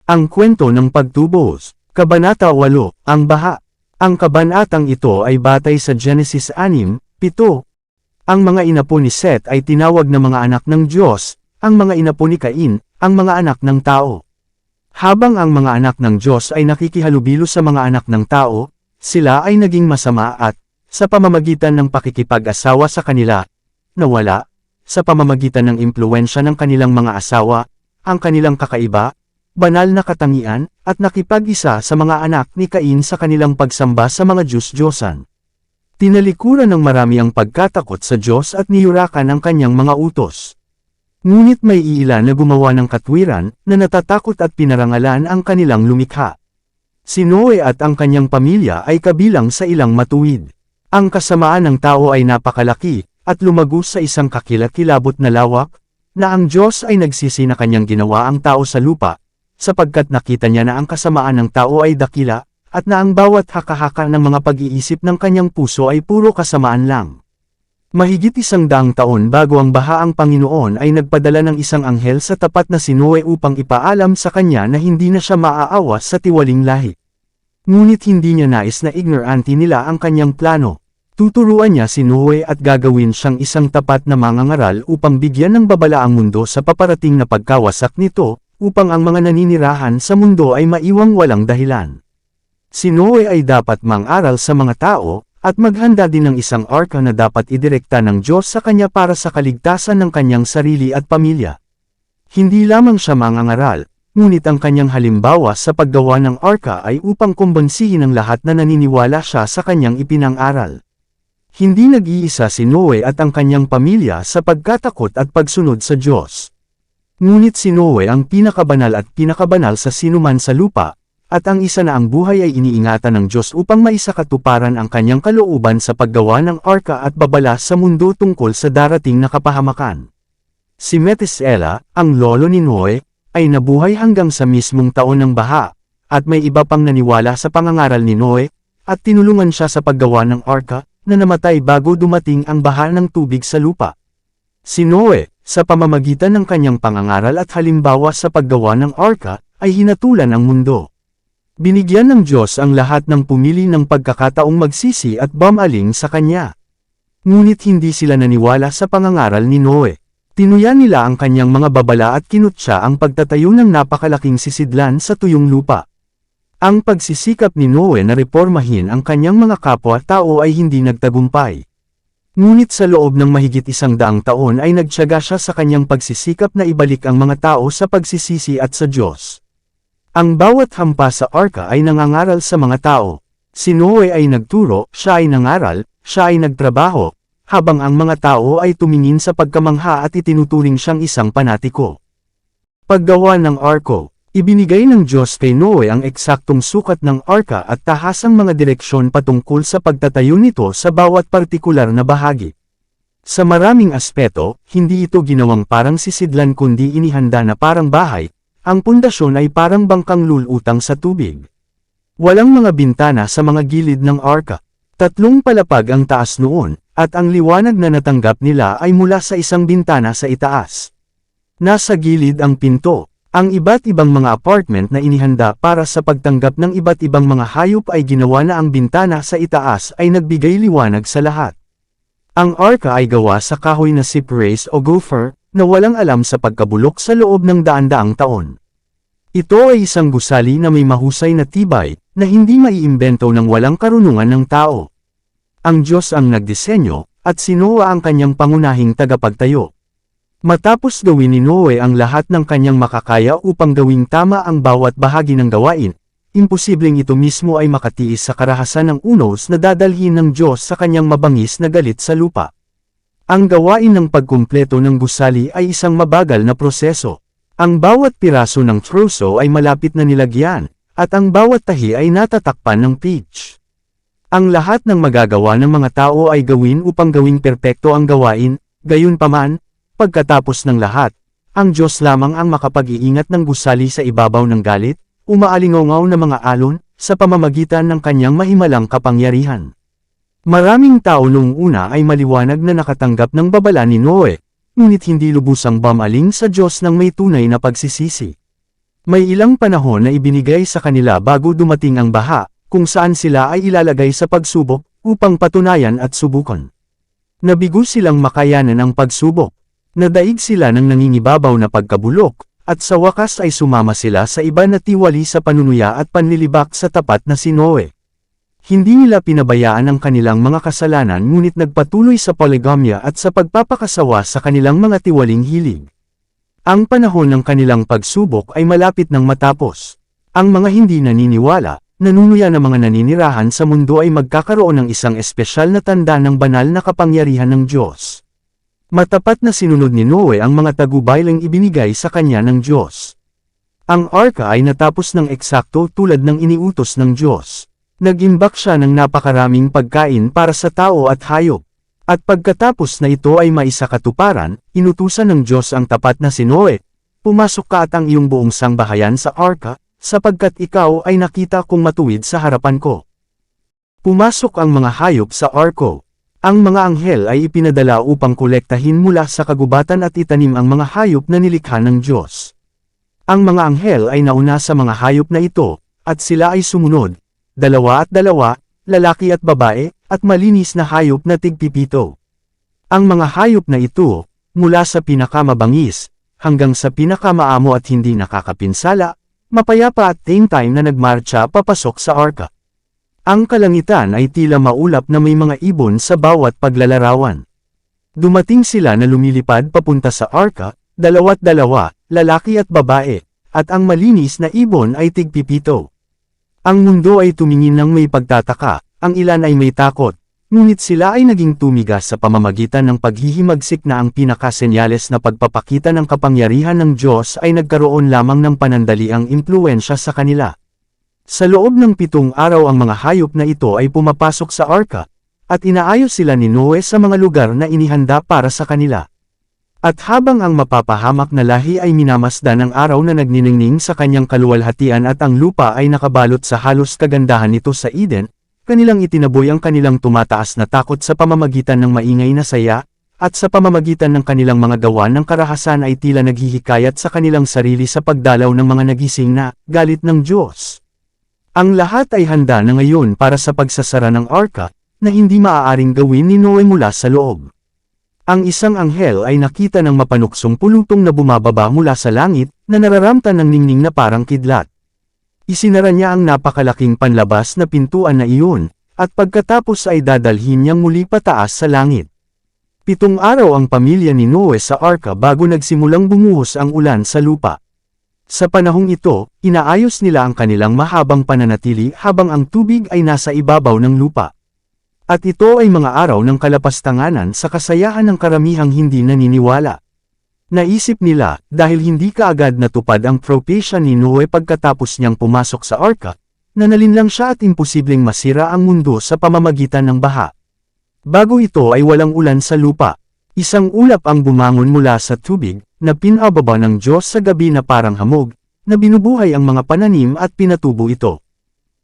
Ang kwento ng pagtubos, Kabanata 8, ang baha. Ang kabanatang ito ay batay sa Genesis 6:7. Ang mga inapo ni Seth ay tinawag na mga anak ng Diyos, ang mga inapo ni Cain, ang mga anak ng tao. Habang ang mga anak ng Diyos ay nakikihalubilo sa mga anak ng tao, sila ay naging masama at, sa pamamagitan ng pakikipag-asawa sa kanila, nawala, sa pamamagitan ng impluwensya ng kanilang mga asawa, ang kanilang kakaiba, banal na katangian, at nakipag-isa sa mga anak ni Cain sa kanilang pagsamba sa mga Diyos-Diyosan. Tinalikuran ng marami ang pagkatakot sa Diyos at niyurakan ang kanyang mga utos. Ngunit may iilan na gumawa ng katwiran, na natatakot at pinarangalan ang kanilang lumikha. Si Noe at ang kanyang pamilya ay kabilang sa ilang matuwid. Ang kasamaan ng tao ay napakalaki, at lumago sa isang kakilakilabot na lawak, na ang Diyos ay nagsisi na kanyang ginawa ang tao sa lupa, sapagkat nakita niya na ang kasamaan ng tao ay dakila, at na ang bawat haka-haka ng mga pag-iisip ng kanyang puso ay puro kasamaan lang. Mahigit 100 taon bago ang baha, ang Panginoon ay nagpadala ng isang anghel sa tapat na si Noe upang ipaalam sa kanya na hindi na siya maaawas sa tiwaling lahi. Ngunit hindi niya nais na ignorante nila ang kanyang plano. Tuturuan niya si Noe at gagawin siyang isang tapat na mangangaral upang bigyan ng babala ang mundo sa paparating na pagkawasak nito, upang ang mga naninirahan sa mundo ay maiwang walang dahilan. Si Noe ay dapat mang-aral sa mga tao, at maghanda din ng isang arka na dapat idirekta ng Diyos sa kanya para sa kaligtasan ng kanyang sarili at pamilya. Hindi lamang siya mangangaral, ngunit ang kanyang halimbawa sa paggawa ng arka ay upang kumbonsihin ang lahat na naniniwala siya sa kanyang ipinang-aral. Hindi nag-iisa si Noe at ang kanyang pamilya sa pagkatakot at pagsunod sa Diyos. Ngunit si Noe ang pinakabanal at pinakabanal sa sinuman sa lupa, at ang isa na ang buhay ay iniingatan ng Diyos upang maisakatuparan ang kanyang kalooban sa paggawa ng arka at babala sa mundo tungkol sa darating na kapahamakan. Si Methuselah, ang lolo ni Noe, ay nabuhay hanggang sa mismong taon ng baha, at may iba pang naniwala sa pangangaral ni Noe, at tinulungan siya sa paggawa ng arka, na namatay bago dumating ang baha ng tubig sa lupa. Si Noe, sa pamamagitan ng kanyang pangangaral at halimbawa sa paggawa ng arka, ay hinatulan ang mundo. Binigyan ng Diyos ang lahat ng pumili ng pagkakataong magsisi at bumaling sa kanya. Ngunit hindi sila naniwala sa pangangaral ni Noe. Tinuyan nila ang kanyang mga babala at kinutya ang pagtatayo ng napakalaking sisidlan sa tuyong lupa. Ang pagsisikap ni Noe na reformahin ang kanyang mga kapwa-tao ay hindi nagtagumpay. Ngunit sa loob ng mahigit 100 taon ay nagtiyaga siya sa kanyang pagsisikap na ibalik ang mga tao sa pagsisisi at sa Diyos. Ang bawat hampas sa arka ay nangangaral sa mga tao. Si Noe ay nagturo, siya ay nangaral, siya ay nagtrabaho, habang ang mga tao ay tumingin sa pagkamangha at itinuturing siyang isang panatiko. Paggawa ng arko. Ibinigay ng Diyos kay Noe ang eksaktong sukat ng arka at tahasang mga direksyon patungkol sa pagtatayo nito sa bawat partikular na bahagi. Sa maraming aspeto, hindi ito ginawang parang sisidlan kundi inihanda na parang bahay. Ang pundasyon ay parang bangkang lulutang sa tubig. Walang mga bintana sa mga gilid ng arka. 3 palapag ang taas noon, at ang liwanag na natanggap nila ay mula sa isang bintana sa itaas. Nasa gilid ang pinto. Ang iba't ibang mga apartment na inihanda para sa pagtanggap ng iba't ibang mga hayop ay ginawa na ang bintana sa itaas ay nagbigay liwanag sa lahat. Ang arka ay gawa sa kahoy na cypress o gopher, na walang alam sa pagkabulok sa loob ng daan-daang taon. Ito ay isang gusali na may mahusay na tibay, na hindi maiimbento ng walang karunungan ng tao. Ang Diyos ang nagdisenyo, at si Noe ang kanyang pangunahing tagapagtayo. Matapos gawin ni Noe ang lahat ng kanyang makakaya upang gawing tama ang bawat bahagi ng gawain, imposibleng ito mismo ay makatiis sa karahasan ng unos na dadalhin ng Diyos sa kanyang mabangis na galit sa lupa. Ang gawain ng pagkumpleto ng gusali ay isang mabagal na proseso. Ang bawat piraso ng troso ay malapit na nilagyan, at ang bawat tahi ay natatakpan ng pitch. Ang lahat ng magagawa ng mga tao ay gawin upang gawing perpekto ang gawain, gayunpaman, pagkatapos ng lahat, ang Diyos lamang ang makapag-iingat ng gusali sa ibabaw ng galit, umaalingaw na mga alon, sa pamamagitan ng kanyang mahimalang kapangyarihan. Maraming tao noong una ay maliwanag na nakatanggap ng babala ni Noe, ngunit hindi lubusang bumaling sa Diyos ng may tunay na pagsisisi. May ilang panahon na ibinigay sa kanila bago dumating ang baha, kung saan sila ay ilalagay sa pagsubok, upang patunayan at subukan. Nabigo silang makayanan ang pagsubok. Nadaig sila ng nangingibabaw na pagkabulok, at sa wakas ay sumama sila sa iba na tiwali sa panunuya at panlilibak sa tapat na si Noe. Hindi nila pinabayaan ang kanilang mga kasalanan ngunit nagpatuloy sa poligamya at sa pagpapakasawa sa kanilang mga tiwaling hilig. Ang panahon ng kanilang pagsubok ay malapit nang matapos. Ang mga hindi naniniwala, nanunuya na mga naninirahan sa mundo ay magkakaroon ng isang espesyal na tanda ng banal na kapangyarihan ng Diyos. Matapat na sinunod ni Noe ang mga tagubaylang ibinigay sa kanya ng Diyos. Ang arka ay natapos ng eksakto tulad ng iniutos ng Diyos. Nag-imbak siya ng napakaraming pagkain para sa tao at hayop. At pagkatapos na ito ay maisakatuparan, inutusan ng Diyos ang tapat na si Noe, pumasok ka at ang iyong buong sangbahayan sa arka, sapagkat ikaw ay nakita kong matuwid sa harapan ko. Pumasok ang mga hayop sa arko. Ang mga anghel ay ipinadala upang kolektahin mula sa kagubatan at itanim ang mga hayop na nilikha ng Diyos. Ang mga anghel ay nauna sa mga hayop na ito, at sila ay sumunod, 2 at 2, lalaki at babae, at malinis na hayop na tigpipito. Ang mga hayop na ito, mula sa pinakamabangis, hanggang sa pinakamaamo at hindi nakakapinsala, mapayapa at same time na nagmarcha papasok sa arka. Ang kalangitan ay tila maulap na may mga ibon sa bawat paglalarawan. Dumating sila na lumilipad papunta sa arka, 2 at 2, lalaki at babae, at ang malinis na ibon ay tigpipito. Ang mundo ay tumingin ng may pagtataka, ang ilan ay may takot, ngunit sila ay naging tumigas sa pamamagitan ng paghihimagsik na ang pinakasenyales na pagpapakita ng kapangyarihan ng Diyos ay nagkaroon lamang ng panandaliang impluwensya sa kanila. Sa loob ng 7 araw ang mga hayop na ito ay pumapasok sa arka, at inaayos sila ni Noe sa mga lugar na inihanda para sa kanila. At habang ang mapapahamak na lahi ay minamasdan ng araw na nagniningning sa kanyang kaluwalhatian at ang lupa ay nakabalot sa halos kagandahan nito sa Eden, kanilang itinaboy ang kanilang tumataas na takot sa pamamagitan ng maingay na saya, at sa pamamagitan ng kanilang mga gawa ng karahasan ay tila naghihikayat sa kanilang sarili sa pagdalaw ng mga nagising na galit ng Diyos. Ang lahat ay handa na ngayon para sa pagsasara ng arka, na hindi maaaring gawin ni Noe mula sa loob. Ang isang anghel ay nakita ng mapanuksong pulutong na bumababa mula sa langit, na nararamtan ng ningning na parang kidlat. Isinara niya ang napakalaking panlabas na pintuan na iyon, at pagkatapos ay dadalhin niyang muli pataas sa langit. 7 araw ang pamilya ni Noe sa arka bago nagsimulang bumuhos ang ulan sa lupa. Sa panahong ito, inaayos nila ang kanilang mahabang pananatili habang ang tubig ay nasa ibabaw ng lupa. At ito ay mga araw ng kalapastanganan sa kasayahan ng karamihang hindi naniniwala. Naisip nila, dahil hindi kaagad natupad ang propesya ni Noe pagkatapos niyang pumasok sa arka, nanalin lang siya at imposibleng masira ang mundo sa pamamagitan ng baha. Bago ito ay walang ulan sa lupa. Isang ulap ang bumangon mula sa tubig, na pinababa ng Diyos sa gabi na parang hamog, na binubuhay ang mga pananim at pinatubo ito.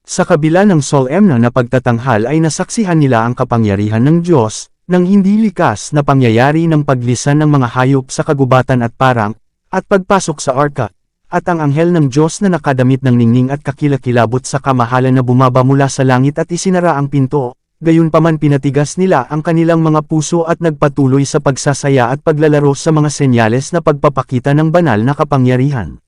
Sa kabila ng solemna na pagtatanghal ay nasaksihan nila ang kapangyarihan ng Diyos, ng hindi likas na pangyayari ng paglisan ng mga hayop sa kagubatan at parang, at pagpasok sa arka, at ang anghel ng Diyos na nakadamit ng ningning at kakilakilabot sa kamahalan na bumaba mula sa langit at isinara ang pinto. Gayunpaman pinatigas nila ang kanilang mga puso at nagpatuloy sa pagsasaya at paglalaro sa mga senyales na pagpapakita ng banal na kapangyarihan.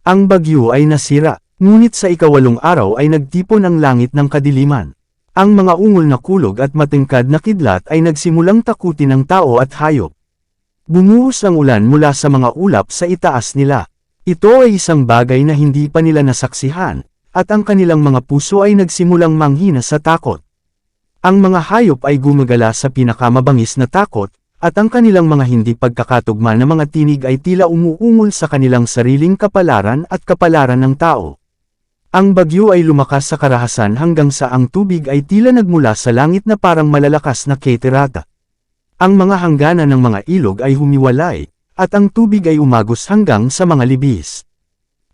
Ang bagyo ay nasira, ngunit sa 8 araw ay nagtipon ang langit ng kadiliman. Ang mga ungol na kulog at matingkad na kidlat ay nagsimulang takutin ng tao at hayop. Bumuhos ang ulan mula sa mga ulap sa itaas nila. Ito ay isang bagay na hindi pa nila nasaksihan, at ang kanilang mga puso ay nagsimulang manghina sa takot. Ang mga hayop ay gumagala sa pinakamabangis na takot, at ang kanilang mga hindi pagkakatugma na mga tinig ay tila umuungol sa kanilang sariling kapalaran at kapalaran ng tao. Ang bagyo ay lumakas sa karahasan hanggang sa ang tubig ay tila nagmula sa langit na parang malalakas na katerata. Ang mga hangganan ng mga ilog ay humiwalay, at ang tubig ay umagos hanggang sa mga libis.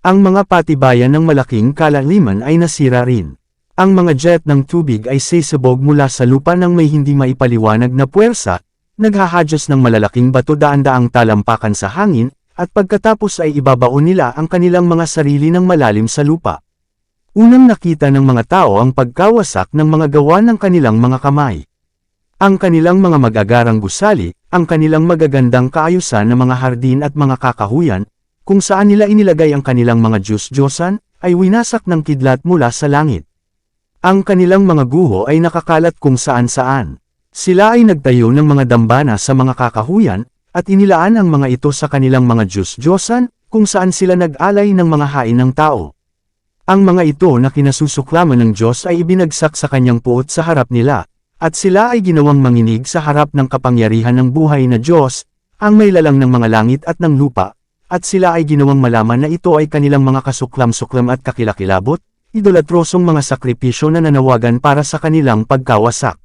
Ang mga patibayan ng malaking kalaliman ay nasira rin. Ang mga jet ng tubig ay sesabog mula sa lupa ng may hindi maipaliwanag na puwersa, naghahadyos ng malalaking bato daan-daang talampakan sa hangin, at pagkatapos ay ibabaon nila ang kanilang mga sarili ng malalim sa lupa. Unang nakita ng mga tao ang pagkawasak ng mga gawa ng kanilang mga kamay. Ang kanilang mga mag-agarang gusali, ang kanilang magagandang kaayusan na mga hardin at mga kakahuyan, kung saan nila inilagay ang kanilang mga Diyos-Diyosan, ay winasak ng kidlat mula sa langit. Ang kanilang mga guho ay nakakalat kung saan-saan. Sila ay nagtayo ng mga dambana sa mga kakahuyan, at inilaan ang mga ito sa kanilang mga Diyos-Diyosan, kung saan sila nag-alay ng mga hain ng tao. Ang mga ito na kinasusuklaman ng Diyos ay ibinagsak sa kanyang puot sa harap nila, at sila ay ginawang manginig sa harap ng kapangyarihan ng buhay na Diyos, ang may lalang ng mga langit at ng lupa, at sila ay ginawang malaman na ito ay kanilang mga kasuklam-suklam at kakilakilabot, idolatrosong mga sakripisyo na nanawagan para sa kanilang pagkawasak.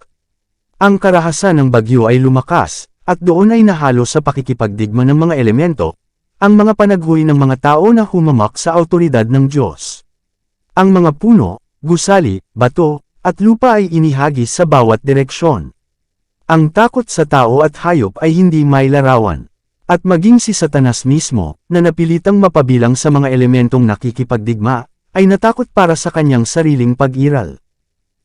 Ang karahasan ng bagyo ay lumakas, at doon ay nahalo sa pakikipagdigma ng mga elemento, ang mga panaghoy ng mga tao na humamak sa awtoridad ng Diyos. Ang mga puno, gusali, bato, at lupa ay inihagis sa bawat direksyon. Ang takot sa tao at hayop ay hindi may larawan. At maging si Satanas mismo, na napilitang mapabilang sa mga elementong nakikipagdigma, ay natakot para sa kanyang sariling pag-iral.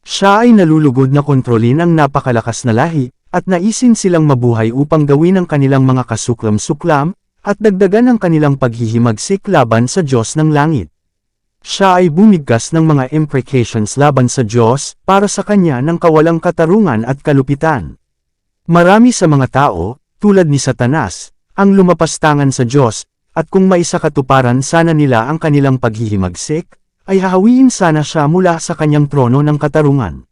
Siya ay nalulugod na kontrolin ang napakalakas na lahi, at naisin silang mabuhay upang gawin ang kanilang mga kasuklam-suklam, at dagdagan ang kanilang paghihimagsik laban sa Diyos ng langit. Siya ay bumigkas ng mga imprecations laban sa Diyos, para sa kanya ng kawalang katarungan at kalupitan. Marami sa mga tao, tulad ni Satanas, ang lumapastangan sa Diyos, at kung maisakatuparan sana nila ang kanilang paghihimagsik, ay hahawiin sana siya mula sa kanyang trono ng katarungan.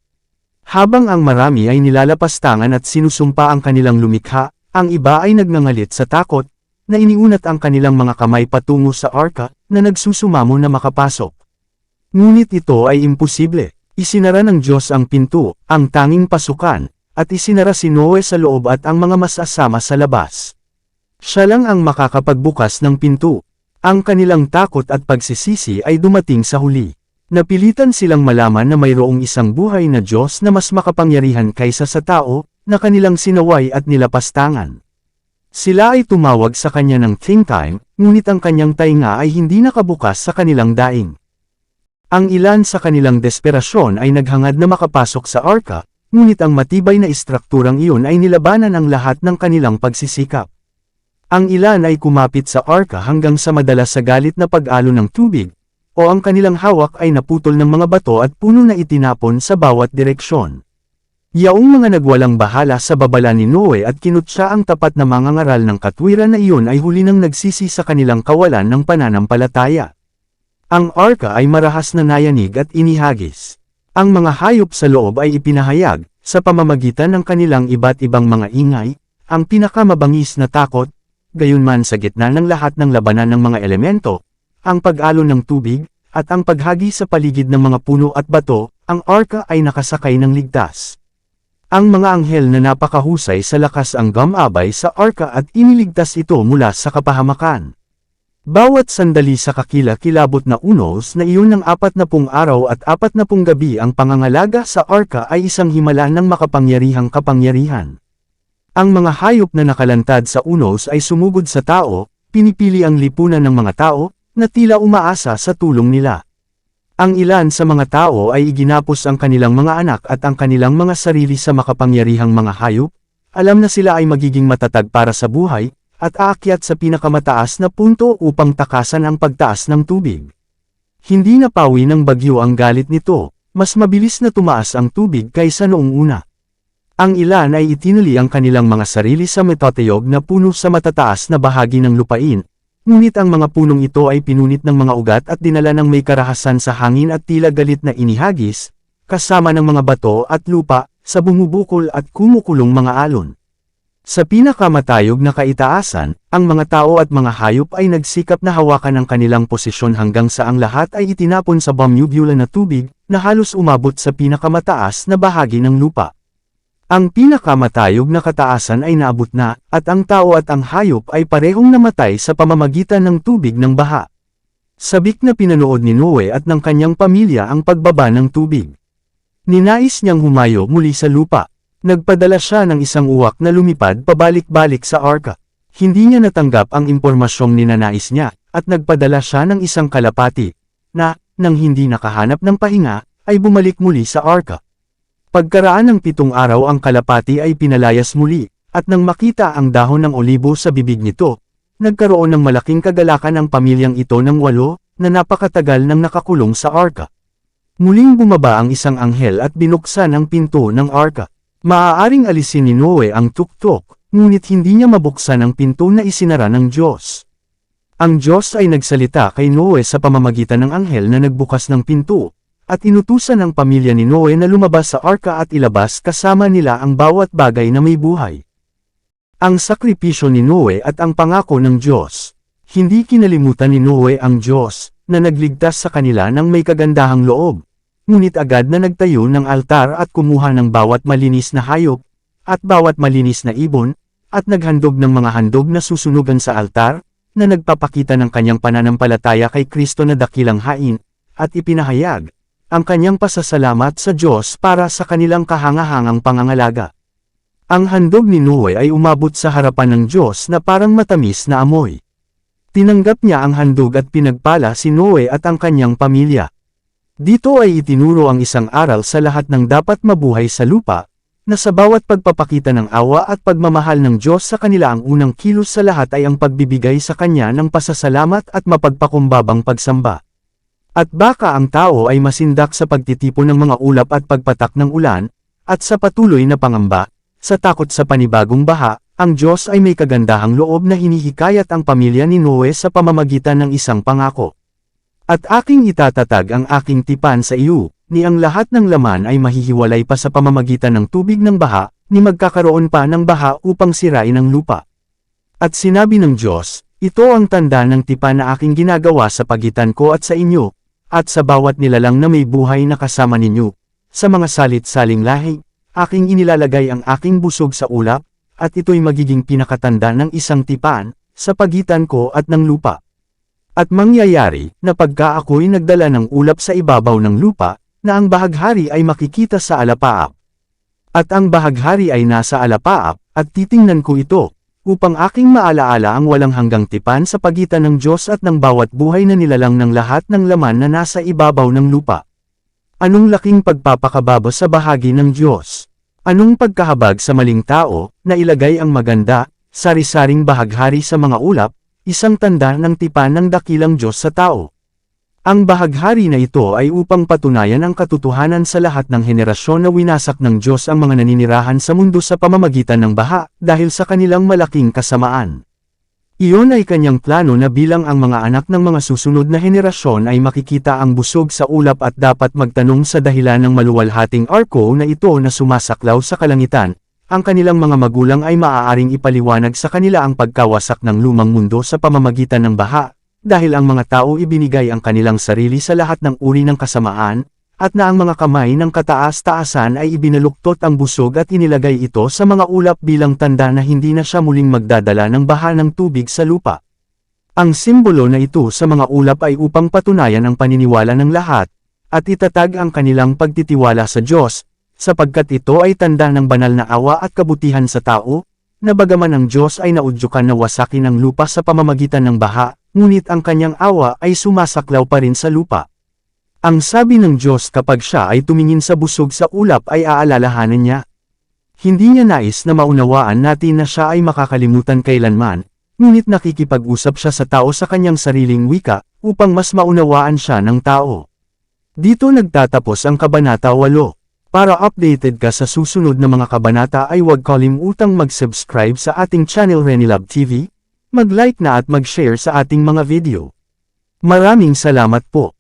Habang ang marami ay nilalapastangan at sinusumpa ang kanilang lumikha, ang iba ay nagngangalit sa takot, na iniunat ang kanilang mga kamay patungo sa arka, na nagsusumamo na makapasok. Ngunit ito ay imposible. Isinara ng Diyos ang pinto, ang tanging pasukan, at isinara si Noe sa loob at ang mga masasama sa labas. Siya lang ang makakapagbukas ng pinto. Ang kanilang takot at pagsisisi ay dumating sa huli. Napilitan silang malaman na mayroong isang buhay na Diyos na mas makapangyarihan kaysa sa tao, na kanilang sinaway at nilapastangan. Sila ay tumawag sa kanya ng think time, ngunit ang kanyang tainga ay hindi nakabukas sa kanilang daing. Ang ilan sa kanilang desperasyon ay naghangad na makapasok sa arka, ngunit ang matibay na istrukturang iyon ay nilabanan ang lahat ng kanilang pagsisikap. Ang ilan ay kumapit sa arka hanggang sa madalas sa galit na pag-alo ng tubig, o ang kanilang hawak ay naputol ng mga bato at puno na itinapon sa bawat direksyon. Yaong mga nagwalang bahala sa babala ni Noe at kinutya ang tapat na mangangaral ng katwiran na iyon ay huli nang nagsisi sa kanilang kawalan ng pananampalataya. Ang arka ay marahas na nayanig at inihagis. Ang mga hayop sa loob ay ipinahayag, sa pamamagitan ng kanilang iba't ibang mga ingay, ang pinakamabangis na takot, gayunman sa gitna ng lahat ng labanan ng mga elemento, ang pag-alon ng tubig, at ang paghagi sa paligid ng mga puno at bato, ang arka ay nakasakay ng ligtas. Ang mga anghel na napakahusay sa lakas ang gumabay sa arka at iniligtas ito mula sa kapahamakan. Bawat sandali sa kakila-kilabot na unos na iyon ng 40 araw at 40 gabi ang pangangalaga sa arka ay isang himala ng makapangyarihang kapangyarihan. Ang mga hayop na nakalantad sa unos ay sumugod sa tao, pinipili ang lipunan ng mga tao, na tila umaasa sa tulong nila. Ang ilan sa mga tao ay iginapos ang kanilang mga anak at ang kanilang mga sarili sa makapangyarihang mga hayop, alam na sila ay magiging matatag para sa buhay, at aakyat sa pinakamataas na punto upang takasan ang pagtaas ng tubig. Hindi napawi ng bagyo ang galit nito, mas mabilis na tumaas ang tubig kaysa noong una. Ang ilan ay itinuli ang kanilang mga sarili sa metatayog na puno sa matataas na bahagi ng lupain, ngunit ang mga punong ito ay pinunit ng mga ugat at dinala ng may karahasan sa hangin at tila galit na inihagis, kasama ng mga bato at lupa, sa bumubukol at kumukulong mga alon. Sa pinakamatayog na kaitaasan, ang mga tao at mga hayop ay nagsikap na hawakan ang kanilang posisyon hanggang sa ang lahat ay itinapon sa bumubula na tubig, na halos umabot sa pinakamataas na bahagi ng lupa. Ang pinakamatayog na kataasan ay naabot na, at ang tao at ang hayop ay parehong namatay sa pamamagitan ng tubig ng baha. Sabik na pinanood ni Noe at ng kanyang pamilya ang pagbaba ng tubig. Ninais niyang humayo muli sa lupa. Nagpadala siya ng isang uwak na lumipad pabalik-balik sa arka. Hindi niya natanggap ang impormasyong ninanais niya, at nagpadala siya ng isang kalapati, na, nang hindi nakahanap ng pahinga, ay bumalik muli sa arka. Pagkaraan ng 7 araw ang kalapati ay pinalayas muli, at nang makita ang dahon ng olibo sa bibig nito, nagkaroon ng malaking kagalakan ang pamilyang ito ng 8, na napakatagal nang nakakulong sa arka. Muling bumaba ang isang anghel at binuksan ang pinto ng arka. Maaaring alisin ni Noe ang tuktok, ngunit hindi niya mabuksan ang pinto na isinara ng Diyos. Ang Diyos ay nagsalita kay Noe sa pamamagitan ng anghel na nagbukas ng pinto, at inutusan ang pamilya ni Noe na lumabas sa arka at ilabas kasama nila ang bawat bagay na may buhay. Ang sakripisyo ni Noe at ang pangako ng Diyos. Hindi kinalimutan ni Noe ang Diyos, na nagligtas sa kanila ng may kagandahang loob, ngunit agad na nagtayo ng altar at kumuha ng bawat malinis na hayop, at bawat malinis na ibon, at naghandog ng mga handog na susunugan sa altar, na nagpapakita ng kanyang pananampalataya kay Kristo na dakilang hain, at ipinahayag ang kanyang pasasalamat sa Diyos para sa kanilang kahangahangang pangangalaga. Ang handog ni Noe ay umabot sa harapan ng Diyos na parang matamis na amoy. Tinanggap niya ang handog at pinagpala si Noe at ang kanyang pamilya. Dito ay itinuro ang isang aral sa lahat ng dapat mabuhay sa lupa, na sa bawat pagpapakita ng awa at pagmamahal ng Diyos sa kanila ang unang kilos sa lahat ay ang pagbibigay sa Kanya ng pasasalamat at mapagpakumbabang pagsamba. At baka ang tao ay masindak sa pagtitipon ng mga ulap at pagpatak ng ulan, at sa patuloy na pangamba, sa takot sa panibagong baha, ang Diyos ay may kagandahang loob na hinihikayat ang pamilya ni Noe sa pamamagitan ng isang pangako. At aking itatatag ang aking tipan sa iyo, ni ang lahat ng laman ay mahihiwalay pa sa pamamagitan ng tubig ng baha, ni magkakaroon pa ng baha upang sirain ang lupa. At sinabi ng Diyos, ito ang tanda ng tipan na aking ginagawa sa pagitan ko at sa inyo, at sa bawat nilalang na may buhay na kasama ninyo. Sa mga salit-saling lahi, aking inilalagay ang aking busog sa ulap, at ito'y magiging pinakatanda ng isang tipan, sa pagitan ko at ng lupa. At mangyayari, na pagka ako'y nagdala ng ulap sa ibabaw ng lupa, na ang bahaghari ay makikita sa alapaap. At ang bahaghari ay nasa alapaap, at titingnan ko ito, upang aking maalaala ang walang hanggang tipan sa pagitan ng Diyos at ng bawat buhay na nilalang ng lahat ng laman na nasa ibabaw ng lupa. Anong laking pagpapakababa sa bahagi ng Diyos? Anong pagkahabag sa maling tao, na ilagay ang maganda, sari-saring bahaghari sa mga ulap, isang tanda ng tipan ng dakilang Diyos sa tao. Ang bahaghari na ito ay upang patunayan ang katotohanan sa lahat ng henerasyon na winasak ng Diyos ang mga naninirahan sa mundo sa pamamagitan ng baha, dahil sa kanilang malaking kasamaan. Iyon ay kanyang plano na bilang ang mga anak ng mga susunod na henerasyon ay makikita ang busog sa ulap at dapat magtanong sa dahilan ng maluwalhating arko na ito na sumasaklaw sa kalangitan, ang kanilang mga magulang ay maaaring ipaliwanag sa kanila ang pagkawasak ng lumang mundo sa pamamagitan ng baha, dahil ang mga tao ibinigay ang kanilang sarili sa lahat ng uri ng kasamaan, at na ang mga kamay ng kataas-taasan ay ibinaluktot ang busog at inilagay ito sa mga ulap bilang tanda na hindi na siya muling magdadala ng baha ng tubig sa lupa. Ang simbolo na ito sa mga ulap ay upang patunayan ang paniniwala ng lahat, at itatag ang kanilang pagtitiwala sa Diyos, sapagkat ito ay tanda ng banal na awa at kabutihan sa tao, na bagaman ang Diyos ay naudyukan na wasakin ang lupa sa pamamagitan ng baha, ngunit ang kanyang awa ay sumasaklaw pa rin sa lupa. Ang sabi ng Diyos kapag siya ay tumingin sa busog sa ulap ay aalalahanan niya. Hindi niya nais na maunawaan natin na siya ay makakalimutan kailanman, ngunit nakikipag-usap siya sa tao sa kanyang sariling wika, upang mas maunawaan siya ng tao. Dito nagtatapos ang Kabanata 8. Para updated ka sa susunod na mga kabanata ay huwag kalimutang mag-subscribe sa ating channel Renilab TV, mag-like na at mag-share sa ating mga video. Maraming salamat po.